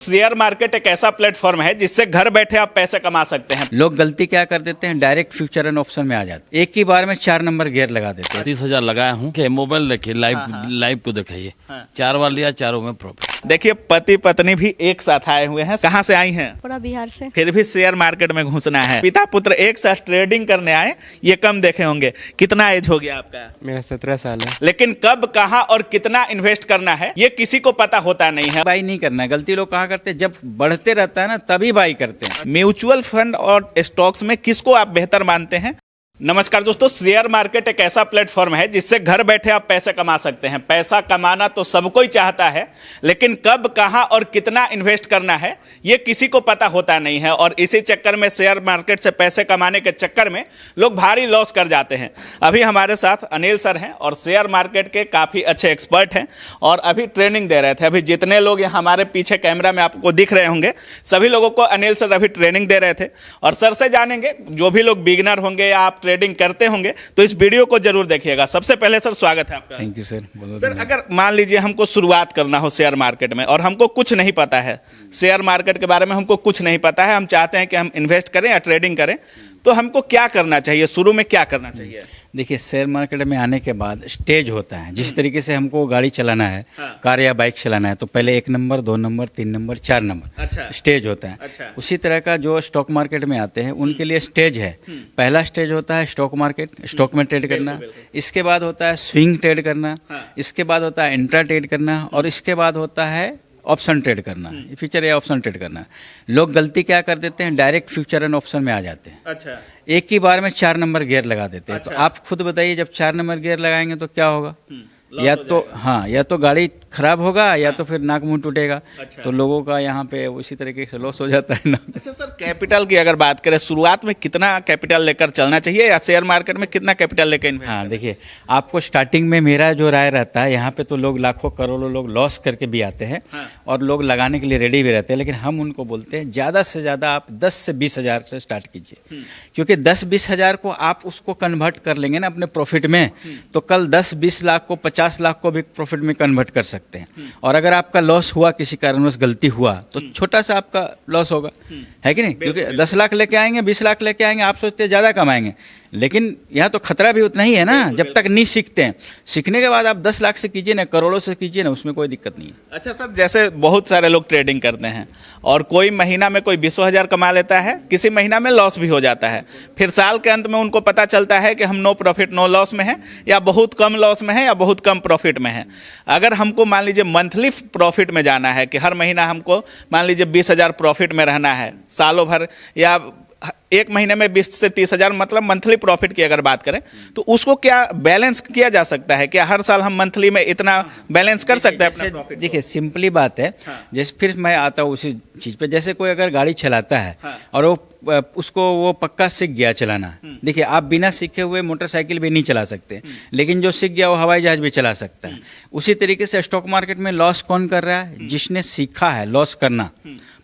Share market एक ऐसा platform है जिससे घर बैठे आप पैसे कमा सकते हैं। लोग गलती क्या कर देते हैं, डायरेक्ट फ्यूचर एंड ऑप्शन में आ जाते हैं, एक ही बार में 4 नंबर गियर लगा देते हैं। 30,000 लगाया हूँ कि मोबाइल देखिए, लाइव को दिखाइए। 4 बार लिया, चारों में प्रॉफिट। देखिए पति पत्नी भी एक साथ आए हुए हैं। कहाँ से आई हैं? पूरा बिहार से। फिर भी शेयर मार्केट में घुसना है। पिता पुत्र एक साथ ट्रेडिंग करने आए, ये कम देखे होंगे। कितना एज हो गया आपका? मेरा 17 साल है। लेकिन कब, कहाँ और कितना इन्वेस्ट करना है ये किसी को पता होता नहीं है। बाई नहीं करना है। गलती लोग कहाँ करते हैं, जब बढ़ते रहता है ना तभी बाई करते हैं। म्यूचुअल फंड और स्टॉक्स में किसको आप बेहतर मानते हैं? नमस्कार दोस्तों, शेयर मार्केट एक ऐसा प्लेटफॉर्म है जिससे घर बैठे आप पैसे कमा सकते हैं। पैसा कमाना तो सब कोई चाहता है, लेकिन कब, कहां और कितना इन्वेस्ट करना है ये किसी को पता होता नहीं है। और इसी चक्कर में शेयर मार्केट से पैसे कमाने के चक्कर में लोग भारी लॉस कर जाते हैं। अभी हमारे साथ अनिल सर हैं और शेयर मार्केट के काफ़ी अच्छे एक्सपर्ट हैं और अभी ट्रेनिंग दे रहे थे। अभी जितने लोग यहाँ हमारे पीछे कैमरा में आपको दिख रहे होंगे, सभी लोगों को अनिल सर अभी ट्रेनिंग दे रहे थे। और सर से जानेंगे, जो भी लोग बिगिनर होंगे या आप ट्रेडिंग करते होंगे तो इस वीडियो को जरूर देखिएगा। सबसे पहले सर स्वागत है आपका। Thank you sir. सर अगर मान लीजिए हमको शुरुआत करना हो शेयर मार्केट में और हमको कुछ नहीं पता है, शेयर मार्केट के बारे में हमको कुछ नहीं पता है, हम चाहते हैं कि हम इन्वेस्ट करें या ट्रेडिंग करें, तो हमको क्या करना चाहिए? शुरू में क्या करना चाहिए? देखिए, शेयर मार्केट में आने के बाद स्टेज होता है। जिस तरीके से हमको गाड़ी चलाना है, कार या बाइक चलाना है, तो पहले 1 number, 2 number, 3 number, 4 number stage होता है। उसी तरह का जो स्टॉक मार्केट में आते हैं उनके लिए स्टेज है। पहला स्टेज होता है स्टॉक मार्केट, स्टॉक में ट्रेड करना। इसके बाद होता है स्विंग ट्रेड करना। इसके बाद होता है इंट्रा ट्रेड करना। और इसके बाद होता है ऑप्शन ट्रेड करना, फ्यूचर या ऑप्शन ट्रेड करना। लोग गलती क्या कर देते हैं, डायरेक्ट फ्यूचर एंड ऑप्शन में आ जाते हैं। अच्छा, एक ही बार में 4 नंबर गियर लगा देते हैं। तो आप खुद बताइए, जब 4 नंबर गियर लगाएंगे तो क्या होगा? या तो या तो गाड़ी खराब होगा या तो फिर नाक मुंह टूटेगा। तो लोगों का यहाँ पे उसी तरीके से लॉस हो जाता है ना। अच्छा सर, कैपिटल की अगर बात करें, शुरुआत में कितना कैपिटल लेकर चलना चाहिए या शेयर मार्केट में कितना कैपिटल लेकर इन्वेस्ट? हाँ, देखिए, आपको स्टार्टिंग में मेरा जो राय रहता है, यहाँ पे तो लोग लाखों करोड़ों लोग लॉस करके भी आते हैं और लोग लगाने के लिए रेडी भी रहते हैं। लेकिन हम उनको बोलते हैं ज़्यादा से ज़्यादा आप 10 से 20 हज़ार से स्टार्ट कीजिए, क्योंकि 10-20 हज़ार को आप उसको कन्वर्ट कर लेंगे ना अपने प्रॉफिट में, तो कल 10-20 लाख को 50 लाख को भी प्रॉफिट में कन्वर्ट कर सकते हैं। और अगर आपका लॉस हुआ, किसी कारणवश गलती हुआ, तो छोटा सा आपका लॉस होगा, है कि नहीं? क्योंकि 10 लाख लेके आएंगे, 20 लाख लेके आएंगे, आप सोचते हैं ज़्यादा कमाएंगे, लेकिन यहाँ तो खतरा भी उतना ही है ना। जब तक नहीं सीखते हैं, सीखने के बाद आप 10 लाख से कीजिए ना, करोड़ों से कीजिए ना, उसमें कोई दिक्कत नहीं है। अच्छा सर, जैसे बहुत सारे लोग ट्रेडिंग करते हैं और कोई महीना में कोई 20,000 कमा लेता है, किसी महीना में लॉस भी हो जाता है, फिर साल के अंत में उनको पता चलता है कि हम नो प्रॉफिट नो लॉस में है, या बहुत कम लॉस में है, या बहुत कम प्रॉफिट में है। अगर हमको मान लीजिए मंथली प्रॉफिट में जाना है कि हर महीना हमको मान लीजिए 20,000 प्रॉफिट में रहना है सालों भर, या एक महीने में 20 से 30,000, मतलब मंथली प्रॉफिट की अगर बात करें, तो उसको क्या बैलेंस किया जा सकता है? क्या हर साल हम मंथली में इतना बैलेंस कर सकते हैं अपना प्रॉफिट? देखिए, सिंपली बात है। जैसे फिर मैं आता हूँ उसी चीज़ पे, जैसे कोई अगर गाड़ी चलाता है और वो पक्का सीख गया चलाना। देखिए, आप बिना सीखे हुए मोटरसाइकिल भी नहीं चला सकते, लेकिन जो सीख गया वो हवाई जहाज भी चला सकता है। उसी तरीके से स्टॉक मार्केट में लॉस कौन कर रहा है? जिसने सीखा है लॉस करना,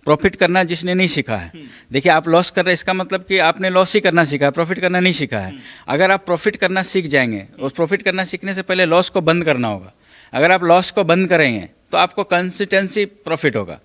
प्रॉफिट करना जिसने नहीं सीखा है। देखिए, आप लॉस कर रहे हैं, इसका मतलब कि आपने लॉस ही करना सीखा है, प्रॉफिट करना नहीं सीखा है। अगर आप प्रॉफिट करना सीख जाएंगे, उस प्रॉफिट करना सीखने से पहले लॉस को बंद करना होगा। अगर आप लॉस को बंद करेंगे तो आपको कंसिस्टेंसी प्रॉफिट होगा।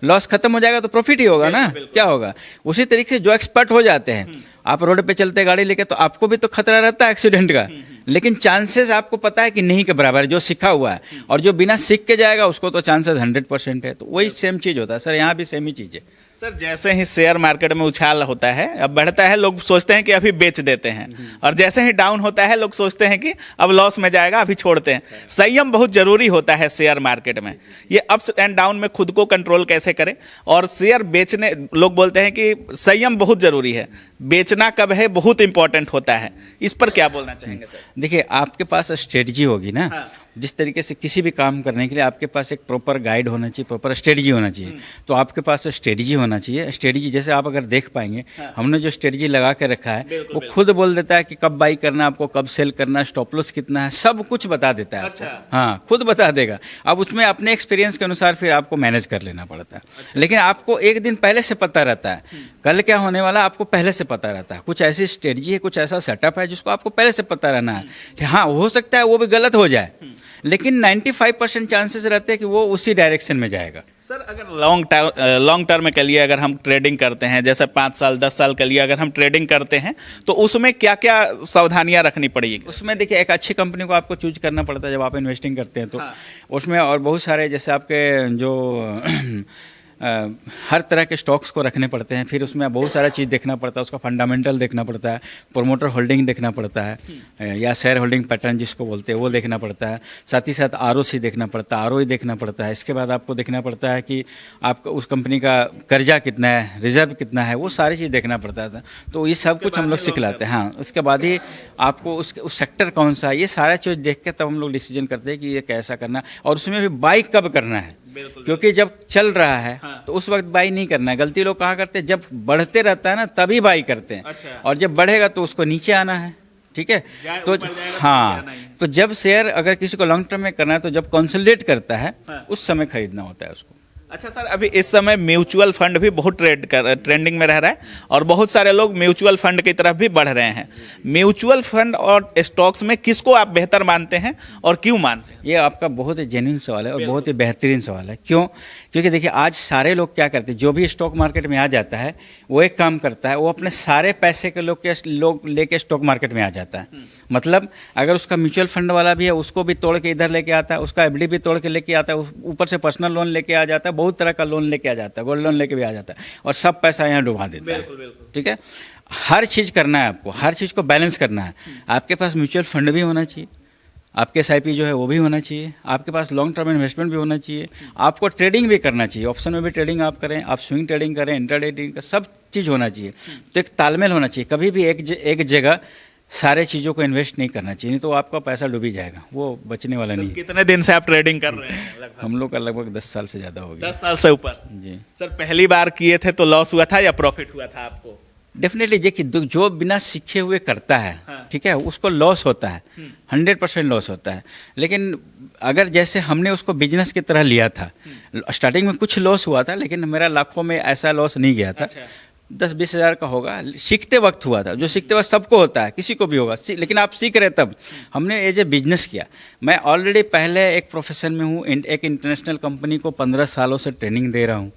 लॉस खत्म हो जाएगा तो प्रॉफिट ही होगा ना, क्या होगा? उसी तरीके से जो एक्सपर्ट हो जाते हैं, आप रोड पे चलते गाड़ी लेके, तो आपको भी तो खतरा रहता है एक्सीडेंट का, लेकिन चांसेस आपको पता है कि नहीं के बराबर है जो सीखा हुआ है। और जो बिना सीख के जाएगा उसको तो चांसेस 100% है। तो वही सेम चीज़ होता है सर, यहाँ भी सेम ही चीज़ है। सर, जैसे ही शेयर मार्केट में उछाल होता है, अब बढ़ता है, लोग सोचते हैं कि अभी बेच देते हैं, और जैसे ही डाउन होता है लोग सोचते हैं कि अब लॉस में जाएगा, अभी छोड़ते हैं। संयम बहुत जरूरी होता है शेयर मार्केट में। ये अप्स एंड डाउन में खुद को कंट्रोल कैसे करें? और शेयर बेचने, लोग बोलते हैं कि संयम बहुत जरूरी है, बेचना कब है बहुत इंपॉर्टेंट होता है, इस पर क्या बोलना चाहेंगे सर? देखिए, आपके पास स्ट्रेटजी होगी ना। जिस तरीके से किसी भी काम करने के लिए आपके पास एक प्रॉपर गाइड होना चाहिए, प्रॉपर स्ट्रेटजी होना चाहिए। तो आपके पास स्ट्रेटजी होना चाहिए। स्ट्रेटजी जैसे आप अगर देख पाएंगे, हमने जो स्ट्रेटजी लगा के रखा है वो खुद बोल देता है कि कब बाई करना, आपको कब सेल करना, स्टॉप लॉस कितना है, सब कुछ बता देता है आपको। हाँ, खुद बता देगा। अब उसमें अपने एक्सपीरियंस के अनुसार फिर आपको मैनेज कर लेना पड़ता है। लेकिन आपको एक दिन पहले से पता रहता है कल क्या होने वाला, आपको पहले से पता रहता है। कुछ ऐसी स्ट्रेटजी है, कुछ ऐसा सेटअप है जिसको आपको पहले से पता रहना है। हाँ, हो सकता है वो भी गलत हो जाए, लेकिन 95% चांसेस रहते हैं कि वो उसी डायरेक्शन में जाएगा। सर अगर लॉन्ग टर्म में के लिए अगर हम ट्रेडिंग करते हैं, जैसे 5 साल 10 साल के लिए अगर हम ट्रेडिंग करते हैं, तो उसमें क्या क्या सावधानियां रखनी पड़ेगी? उसमें देखिए एक अच्छी कंपनी को आपको चूज करना पड़ता है जब आप इन्वेस्टिंग करते हैं तो। उसमें और बहुत सारे जैसे आपके जो हर तरह के स्टॉक्स को रखने पड़ते हैं, फिर उसमें बहुत सारा चीज़ देखना पड़ता है, उसका फंडामेंटल देखना पड़ता है, प्रोमोटर होल्डिंग देखना पड़ता है या शेयर होल्डिंग पैटर्न जिसको बोलते हैं वो देखना पड़ता है, साथ ही साथ आरओसी देखना पड़ता है, आरओई देखना पड़ता है। इसके बाद आपको देखना पड़ता है कि आपका उस कंपनी का कर्जा कितना है, रिजर्व कितना है, वो सारी चीज़ देखना पड़ता था। तो ये सब कुछ हम लोग सिखलाते हैं। हाँ, उसके बाद ही आपको उस सेक्टर कौन सा है, ये सारा चीज़ देख के तब हम लोग डिसीजन करते हैं कि ये कैसा करना, और उसमें भी बाई कब करना है, क्योंकि जब चल रहा है तो उस वक्त बाई नहीं करना है। गलती लोग कहाँ करते हैं, जब बढ़ते रहता है ना तभी बाई करते हैं। और जब बढ़ेगा तो उसको नीचे आना है, ठीक है। तो हाँ, तो जब शेयर अगर किसी को लॉन्ग टर्म में करना है तो जब कंसोलिडेट करता है उस समय खरीदना होता है उसको। अच्छा सर, अभी इस समय म्यूचुअल फंड भी बहुत ट्रेंडिंग में रह रहा है और बहुत सारे लोग म्यूचुअल फंड की तरफ भी बढ़ रहे हैं। म्यूचुअल फंड और स्टॉक्स में किसको आप बेहतर मानते हैं और क्यों मानते हैं? ये आपका बहुत ही जेन्युइन सवाल है और बहुत ही बेहतरीन सवाल है। क्यों? क्योंकि देखिए आज सारे लोग क्या करते हैं, जो भी स्टॉक मार्केट में आ जाता है वो एक काम करता है, वो अपने सारे पैसे के लोग लेके स्टॉक मार्केट में आ जाता है। मतलब अगर उसका म्यूचुअल फंड वाला भी है उसको भी तोड़ के इधर लेके आता है, उसका एफडी भी तोड़ के लेके आता है, ऊपर से पर्सनल लोन लेके आ जाता है, बहुत तरह का लोन लेके आ जाता है, गोल्ड लोन लेके भी आ जाता है और सब पैसा यहाँ डुबा देता है। ठीक है, हर चीज़ करना है आपको, हर चीज़ को बैलेंस करना है। आपके पास म्यूचुअल फंड भी होना चाहिए, आपके एसआईपी जो है वो भी होना चाहिए, आपके पास लॉन्ग टर्म इन्वेस्टमेंट भी होना चाहिए, आपको ट्रेडिंग भी करना चाहिए, ऑप्शन में भी ट्रेडिंग आप करें, आप स्विंग ट्रेडिंग करें, इंट्राडे ट्रेडिंग का सब चीज़ होना चाहिए। तो एक तालमेल होना चाहिए, कभी भी एक जगह सारे चीज़ों को इन्वेस्ट नहीं करना चाहिए, नहीं तो आपका पैसा डूबी जाएगा, वो बचने वाला नहीं है। कितने दिन से आप ट्रेडिंग कर रहे हैं? हम लोग का लगभग 10 साल से ज़्यादा हो गया। 10 साल से ऊपर? जी सर, पहली बार किए थे तो लॉस हुआ था या प्रॉफिट हुआ था आपको? डेफिनेटली देखिए, जो बिना सीखे हुए करता है, ठीक है, उसको लॉस होता है, 100% लॉस होता है। लेकिन अगर जैसे हमने उसको बिजनेस की तरह लिया था, स्टार्टिंग में कुछ लॉस हुआ था लेकिन मेरा लाखों में ऐसा लॉस नहीं गया था। 10-20 हज़ार का होगा, सीखते वक्त हुआ था, जो सीखते वक्त सबको होता है, किसी को भी होगा, लेकिन आप सीख रहे तब। हमने एज ए बिजनेस किया। मैं ऑलरेडी पहले एक प्रोफेशन में हूँ, एक इंटरनेशनल कंपनी को 15 सालों से ट्रेनिंग दे रहा हूँ।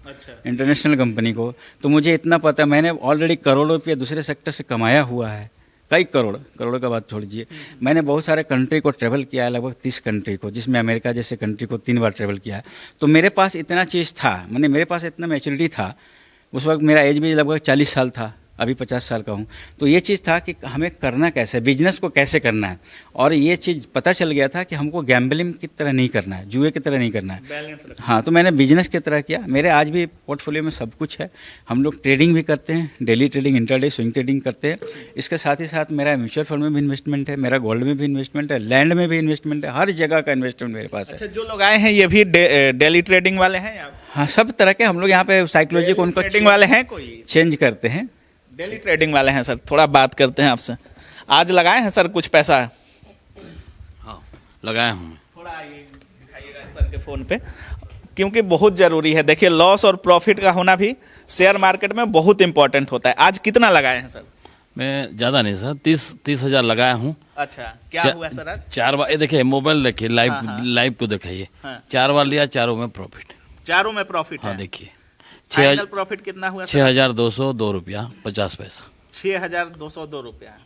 इंटरनेशनल कंपनी को, तो मुझे इतना पता, मैंने ऑलरेडी करोड़ों रुपये दूसरे सेक्टर से कमाया हुआ है, कई करोड़ों का बात छोड़ दीजिए। मैंने बहुत सारे कंट्री को ट्रैवल किया है, लगभग 30 कंट्री को, जिसमें अमेरिका जैसे कंट्री को 3 बार ट्रैवल किया है। तो मेरे पास इतना चीज़ था, मैंने मेरे पास इतना मैच्योरिटी था। उस वक्त मेरा एज भी लगभग 40 साल था, अभी 50 साल का हूँ। तो ये चीज़ था कि हमें करना कैसे, बिजनेस को कैसे करना है, और ये चीज़ पता चल गया था कि हमको गैम्बलिंग की तरह नहीं करना है, जुए की तरह नहीं करना है। हाँ, तो मैंने बिजनेस की तरह किया। मेरे आज भी पोर्टफोलियो में सब कुछ है। हम लोग ट्रेडिंग भी करते हैं, daily trading, intraday, swing trading करते हैं। इसके साथ ही साथ मेरा म्यूचुअल फंड में भी इन्वेस्टमेंट है, मेरा गोल्ड में भी इन्वेस्टमेंट है, लैंड में भी इन्वेस्टमेंट है, हर जगह का इन्वेस्टमेंट मेरे पास है। अच्छा, जो लोग आए हैं ये भी डेली ट्रेडिंग वाले हैं या? हाँ, सब तरह के। हम लोग यहाँ पे साइकोलॉजी को उनको ट्रेडिंग वाले हैं, कोई चेंज करते हैं। डेली ट्रेडिंग वाले हैं। सर, थोड़ा बात करते हैं आपसे। आज लगाए हैं सर कुछ पैसा? हाँ, लगाया हूँ। थोड़ा आइए, दिखाइएगा सर के फ़ोन पे, क्योंकि बहुत ज़रूरी है। देखिए, लॉस और प्रॉफिट का होना भी शेयर मार्केट में बहुत इंपॉर्टेंट होता है। आज कितना लगाए हैं सर? मैं ज़्यादा नहीं सर, 30 हज़ार लगाया हूँ। अच्छा, क्या हुआ सर आज? 4 बार, ये देखिए मोबाइल देखिए, लाइव को दिखाइए। 4 बार लिया, चारों में प्रॉफिट। चारों में प्रॉफिट? हाँ, देखिए फाइनल प्रॉफिट कितना हुआ? 6,202 रुपया 50 पैसा। 6,202 रुपया।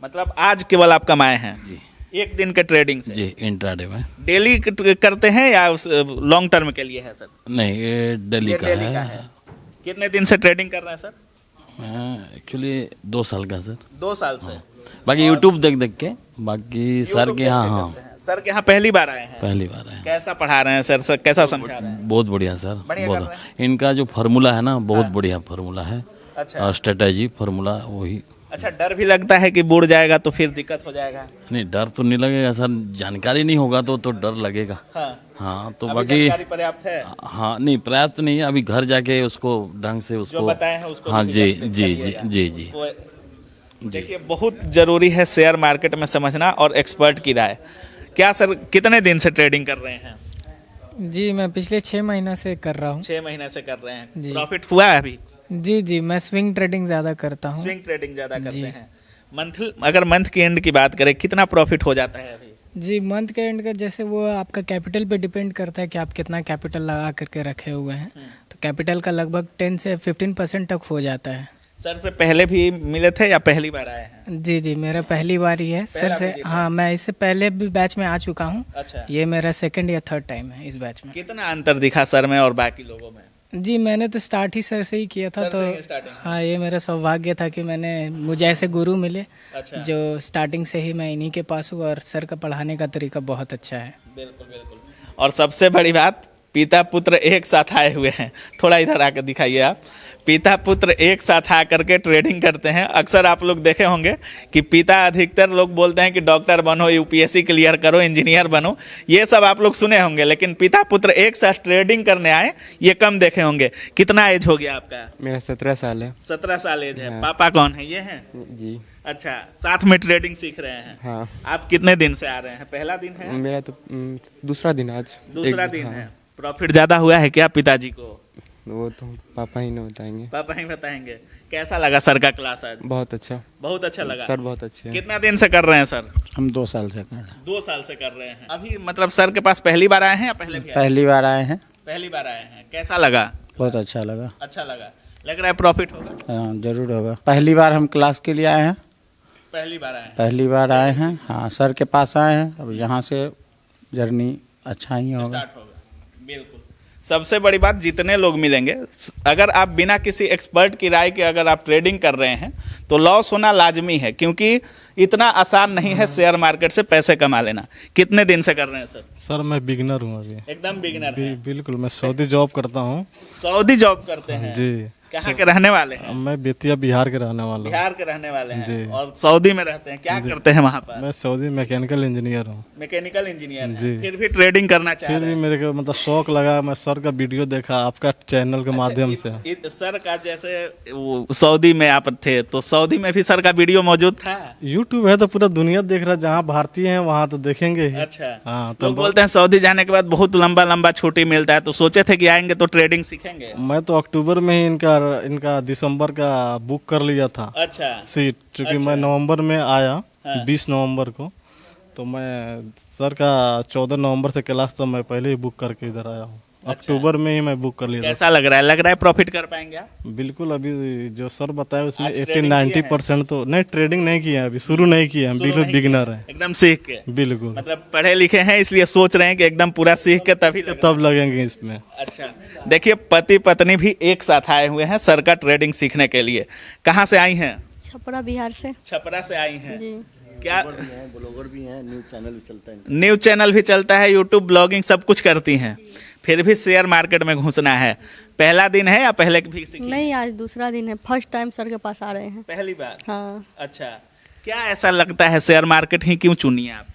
मतलब आज केवल आप कमाए हैं जी, एक दिन के ट्रेडिंग से? जी, इंट्राडे में। डेली करते हैं या लॉन्ग टर्म के लिए है सर? नहीं, ये दिल्ली का है। कितने दिन से ट्रेडिंग कर रहे हैं सर? एक्चुअली 2 साल का सर। 2 साल से? बाकी यूट्यूब देख के, बाकी सर के यहाँ सर के यहाँ पहली बार आए हैं? पहली बार है। कैसा पढ़ा रहे हैं सर कैसा समझा रहे हैं? बहुत बढ़िया सर, बढ़िया कर रहे हैं। इनका जो फार्मूला है ना, बहुत बढ़िया फार्मूला है। अच्छा, स्ट्रेटेजी फार्मूला वही। अच्छा, डर भी लगता है कि बुड़ जाएगा तो फिर दिक्कत हो जाएगा? नहीं, डर तो नहीं लगेगा सर, जानकारी नहीं होगा तो डर लगेगा। हाँ, तो बाकी जानकारी पर्याप्त है? हाँ, नहीं पर्याप्त नहीं है, अभी घर जाके उसको ढंग से उसको बताए हैं उसको। हाँ जी जी जी जी जी। देखिए, बहुत जरूरी है शेयर मार्केट में समझना और एक्सपर्ट की राय। क्या सर, कितने दिन से ट्रेडिंग कर रहे हैं? जी, मैं पिछले 6 महीने से कर रहा हूँ। 6 महीने से कर रहे हैं। जी। प्रॉफिट हुआ है अभी? जी, मैं स्विंग ट्रेडिंग ज़्यादा करता हूँ। स्विंग ट्रेडिंग ज़्यादा करते हैं। अगर मंथ की एंड की बात करें, कितना प्रॉफिट हो जाता है अभी? जी मंथ के एंड का जैसे वो आपका कैपिटल पे डिपेंड करता है कि आप कितना कैपिटल लगा करके रखे हुए हैं। तो कैपिटल का लगभग 10 से 15% तक हो जाता है। सर से पहले भी मिले थे या पहली बार आए हैं? जी मेरा पहली बार ही है सर से। हाँ, मैं इससे पहले भी बैच में आ चुका हूँ। अच्छा, ये मेरा सेकंड या थर्ड टाइम है इस बैच में। कितना अंतर दिखा सर में और बाकी लोगों में? जी मैंने तो स्टार्ट ही सर से ही किया था। सर तो से ही starting? हाँ, ये मेरा सौभाग्य था कि मुझे ऐसे गुरु मिले अच्छा, जो स्टार्टिंग से ही मैं इन्हीं के पास हूँ। और सर का पढ़ाने का तरीका बहुत अच्छा है। बिल्कुल बिल्कुल। और सबसे बड़ी बात, पिता पुत्र एक साथ आए हुए हैं। थोड़ा इधर आकर दिखाइए आप। पिता पुत्र एक साथ आकर के ट्रेडिंग करते हैं। अक्सर आप लोग देखे होंगे कि पिता अधिकतर लोग बोलते हैं कि डॉक्टर बनो, यूपीएससी क्लियर करो, इंजीनियर बनो, ये सब आप लोग सुने होंगे। लेकिन पिता पुत्र एक साथ ट्रेडिंग करने आए, ये कम देखे होंगे। कितना एज हो गया आपका? मेरा 17 साल है। 17 साल एज है। पापा कौन है? ये हैं? जी अच्छा, साथ में ट्रेडिंग सीख रहे हैं। हाँ। आप कितने दिन से आ रहे हैं? पहला दिन है? मेरा तो दूसरा दिन आज। दूसरा एक- दिन हाँ, है। प्रॉफिट ज्यादा हुआ है क्या पिताजी को? वो तो पापा ही ने बताएंगे। पापा ही बताएंगे। कैसा लगा सर का क्लास आज? बहुत अच्छा। बहुत अच्छा लगा। सर बहुत अच्छे हैं। कितना दिन से कर रहे हैं सर? हम 2 साल से कर रहे हैं। 2 साल से कर रहे हैं। अभी मतलब सर के पास पहली बार आए हैं या पहले भी आए? पहली बार आए हैं। पहली बार आए हैं। कैसा लगा? बहुत अच्छा लगा। अच्छा लगा। लग रहा है प्रॉफिट होगा? हाँ जरूर होगा। पहली बार हम क्लास के लिए आए हैं। पहली बार आए हैं। पहली बार आए हैं। हाँ सर के पास आए हैं। अब यहाँ से जर्नी अच्छा ही होगा। स्टार्ट होगा। बिल्कुल। सबसे बड़ी बात, जितने लोग मिलेंगे, अगर आप बिना किसी एक्सपर्ट की राय के अगर आप ट्रेडिंग कर रहे हैं तो लॉस होना लाजमी है, क्योंकि इतना आसान नहीं है शेयर मार्केट से पैसे कमा लेना। कितने दिन से कर रहे हैं सर? सर मैं बिगनर हूँ अभी। एकदम बिगिनर है। बिल्कुल, मैं सऊदी जॉब करता हूँ। सऊदी जॉब करते हैं? जी। कहाँ के रहने वाले हैं? मैं बेतिया बिहार के रहने वाला हूँ। बिहार के रहने वाले हैं। जी। और सऊदी में रहते हैं। क्या करते हैं वहाँ पर? मैं सऊदी मैकेनिकल इंजीनियर हूँ। मैकेनिकल इंजीनियर जी। हैं। फिर भी ट्रेडिंग करना चाह फिर रहे भी हैं। मेरे को मतलब शौक लगा, मैं सर का वीडियो देखा आपका चैनल के माध्यम से। सर का जैसे वो सऊदी में आप थे तो सऊदी में भी सर का वीडियो मौजूद था? यूट्यूब है तो पूरा दुनिया देख रहा है, जहाँ भारतीय हैं वहाँ तो देखेंगे ही। अच्छा। हाँ तो तो बोलते हैं सऊदी जाने के बाद बहुत लंबा लंबा छुट्टी मिलता है, तो सोचे थे कि आएंगे तो ट्रेडिंग सीखेंगे। मैं तो अक्टूबर में ही इनका दिसंबर का बुक कर लिया था अच्छा। सीट, क्योंकि अच्छा। मैं नवंबर में आया। हाँ। 20 नवंबर को। तो मैं सर का 14 नवंबर से क्लास, तो मैं पहले ही बुक करके इधर आया हूँ। अक्टूबर में ही मैं बुक कर लिया था। कैसा लग रहा है? लग रहा है प्रॉफिट कर पाएंगे आप? बिल्कुल, अभी जो सर बताया उसमें आज 80-90% तो नहीं, ट्रेडिंग नहीं किया है, अभी शुरू नहीं किया है, बिल्कुल बिगिनर है। एकदम सीख के? बिल्कुल, मतलब पढ़े लिखे हैं इसलिए सोच रहे हैं कि एकदम पूरा सीख के तभी लगेंगे। तब लगेंगे इसमें। अच्छा, देखिए पति पत्नी भी एक साथ आए हुए हैं सर का ट्रेडिंग सीखने के लिए। कहाँ से आई हैं? छपरा बिहार से। छपरा से आई हैं। जी। क्या ब्लॉगर भी हैं, न्यूज़ चैनल भी चलता है। न्यूज चैनल भी चलता है, यूट्यूब ब्लॉगिंग सब कुछ करती हैं, फिर भी शेयर मार्केट में घुसना है। पहला दिन है या पहले भी सीखी? नहीं, आज दूसरा दिन है। फर्स्ट टाइम सर के पास आ रहे हैं। पहली बार? हाँ, अच्छा, क्या ऐसा लगता है शेयर मार्केट ही क्यों चुनी आप?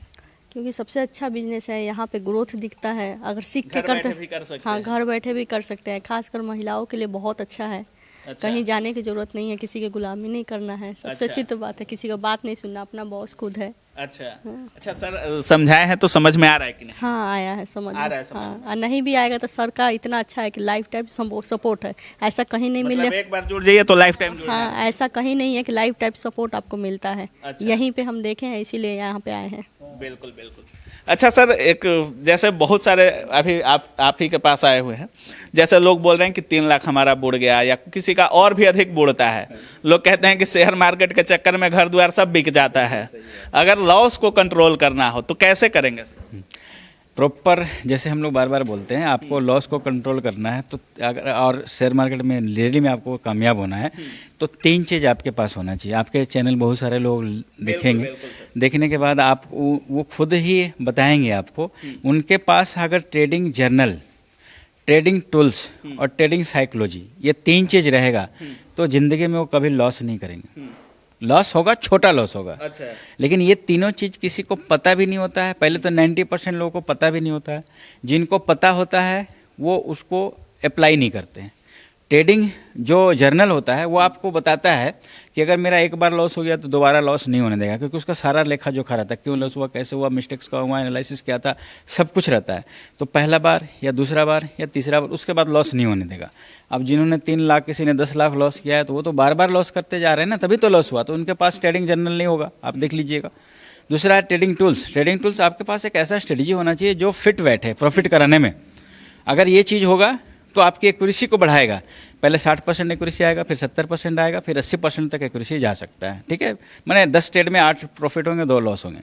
क्योंकि सबसे अच्छा बिजनेस है। यहाँ पे ग्रोथ दिखता है। अगर सीख के घर करते बैठे भी कर सकते हाँ, हैं। घर बैठे भी कर सकते हैं। खासकर महिलाओं के लिए बहुत अच्छा है। अच्छा। कहीं जाने की जरूरत नहीं है, किसी की गुलामी नहीं करना है। सबसे अच्छा। अच्छी तो बात है, किसी का बात नहीं सुनना, अपना बॉस खुद है। अच्छा। अच्छा सर, समझाए हैं तो समझ में आ रहा है कि नहीं? हाँ, आया है समझ आ में। रहा है समझ हाँ, और नहीं भी आएगा तो सर का इतना अच्छा है कि लाइफ टाइम सपोर्ट है। ऐसा कहीं नहीं मिले। मतलब एक बार जुड़ जाइए तो लाइफ टाइम जुड़ जाइए। हाँ, ऐसा कहीं नहीं है कि लाइफ टाइम सपोर्ट आपको मिलता है। अच्छा। यहीं पे हम देखे हैं, इसीलिए यहाँ पे आए हैं। बिल्कुल बिल्कुल। अच्छा सर, एक जैसे बहुत सारे अभी आप ही के पास आए हुए हैं, जैसे लोग बोल रहे हैं कि 3 लाख हमारा बुड़ गया, या किसी का और भी अधिक बुड़ता है। लोग कहते हैं कि शेयर मार्केट के चक्कर में घर द्वार सब बिक जाता है। अगर लॉस को कंट्रोल करना हो तो कैसे करेंगे सर? प्रॉपर, जैसे हम लोग बार बार बोलते हैं, आपको लॉस को कंट्रोल करना है तो अगर और शेयर मार्केट में डेली में आपको कामयाब होना है तो 3 चीज़ आपके पास होना चाहिए। आपके चैनल बहुत सारे लोग देखेंगे, देखने के बाद आप वो खुद ही बताएंगे आपको। उनके पास अगर ट्रेडिंग जर्नल, ट्रेडिंग टूल्स और ट्रेडिंग साइकोलॉजी, ये 3 चीज़ रहेगा तो ज़िंदगी में वो कभी लॉस नहीं करेंगे। लॉस होगा, छोटा लॉस होगा। अच्छा। लेकिन ये तीनों चीज़ किसी को पता भी नहीं होता है। पहले तो 90% लोगों को पता भी नहीं होता है। जिनको पता होता है वो उसको अप्लाई नहीं करते हैं। ट्रेडिंग जो जर्नल होता है वो आपको बताता है कि अगर मेरा एक बार लॉस हो गया तो दोबारा लॉस नहीं होने देगा, क्योंकि उसका सारा लेखा जोखा रहता है। क्यों लॉस हुआ, कैसे हुआ, मिस्टेक्स का हुआ, एनालिसिस क्या था, सब कुछ रहता है। तो पहला बार या दूसरा बार या तीसरा बार उसके बाद लॉस नहीं होने देगा। अब जिन्होंने 3 लाख, किसी ने 10 लाख लॉस किया है तो वो तो बार बार लॉस करते जा रहे हैं ना, तभी तो लॉस हुआ। तो उनके पास ट्रेडिंग जर्नल नहीं होगा, आप देख लीजिएगा। दूसरा है ट्रेडिंग टूल्स। ट्रेडिंग टूल्स आपके पास एक ऐसा स्ट्रेटजी होना चाहिए जो फिट बैठे प्रॉफिट कराने में। अगर ये चीज़ होगा तो आपकी एक्यूरेसी को बढ़ाएगा। पहले 60% एक्यूरेसी आएगा, फिर 70% आएगा, फिर 80% तक एक्यूरेसी जा सकता है। ठीक है, मैंने 10 ट्रेड में 8 प्रॉफिट होंगे, 2 लॉस होंगे।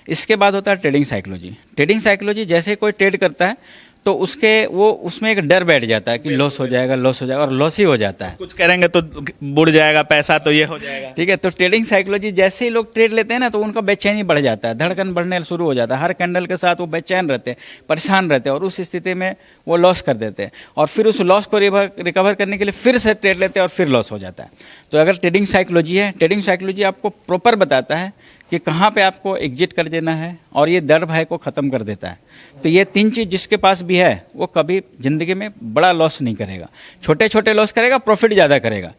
इसके बाद होता है ट्रेडिंग साइकोलॉजी। ट्रेडिंग साइकोलॉजी जैसे कोई ट्रेड करता है तो उसमें एक डर बैठ जाता है कि लॉस हो जाएगा और लॉस ही हो जाता है। कुछ करेंगे तो बुड़ जाएगा पैसा, तो ये हो जाएगा। ठीक है, तो ट्रेडिंग साइकोलॉजी जैसे ही लोग ट्रेड लेते हैं ना तो उनका बेचैनी बढ़ जाता है, धड़कन बढ़ने शुरू हो जाता है। हर कैंडल के साथ वो बेचैन रहते हैं, परेशान रहते हैं और उस स्थिति में वो लॉस कर देते हैं और फिर उस लॉस को रिकवर करने के लिए फिर से ट्रेड लेते हैं और फिर लॉस हो जाता है। तो अगर ट्रेडिंग साइकोलॉजी है, ट्रेडिंग साइकोलॉजी आपको प्रॉपर बताता है कि कहाँ पे आपको एग्जिट कर देना है और ये डर भय को ख़त्म कर देता है। तो ये 3 चीज़ जिसके पास भी है वो कभी ज़िंदगी में बड़ा लॉस नहीं करेगा, छोटे छोटे लॉस करेगा, प्रॉफिट ज़्यादा करेगा।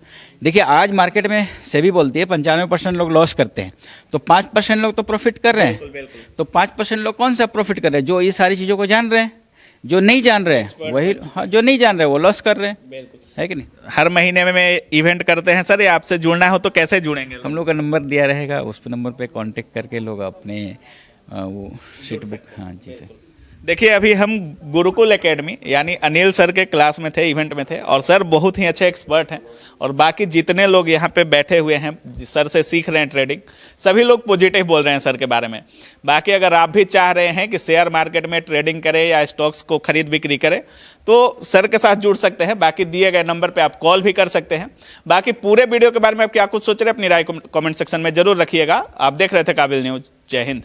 देखिए आज मार्केट में सेबी बोलती है 95% लोग लॉस करते हैं, तो 5% लोग तो प्रॉफिट कर रहे हैं। तो 5% लोग कौन सा प्रॉफिट कर रहे हैं? जो ये सारी चीज़ों को जान रहे हैं। जो नहीं जान रहे हैं वही, हाँ, जो नहीं जान रहे वो लॉस कर रहे हैं, है कि नहीं। हर महीने में इवेंट करते हैं सर, ये आपसे जुड़ना हो तो कैसे जुड़ेंगे? हम लोग का नंबर दिया रहेगा, उस नंबर पे कांटेक्ट करके लोग अपने वो सीट बुक, हाँ जी सर। देखिए अभी हम गुरुकुल एकेडमी यानी अनिल सर के क्लास में थे, इवेंट में थे, और सर बहुत ही अच्छे एक्सपर्ट हैं और बाकी जितने लोग यहाँ पे बैठे हुए हैं सर से सीख रहे हैं ट्रेडिंग, सभी लोग पॉजिटिव बोल रहे हैं सर के बारे में। बाकी अगर आप भी चाह रहे हैं कि शेयर मार्केट में ट्रेडिंग करें या स्टॉक्स को खरीद बिक्री करें तो सर के साथ जुड़ सकते हैं। बाकी दिए गए नंबर पर आप कॉल भी कर सकते हैं। बाकी पूरे वीडियो के बारे में आप क्या कुछ सोच रहे हैं अपनी राय कमेंट सेक्शन में जरूर रखिएगा। आप देख रहे थे काबिल न्यूज़। जय हिंद।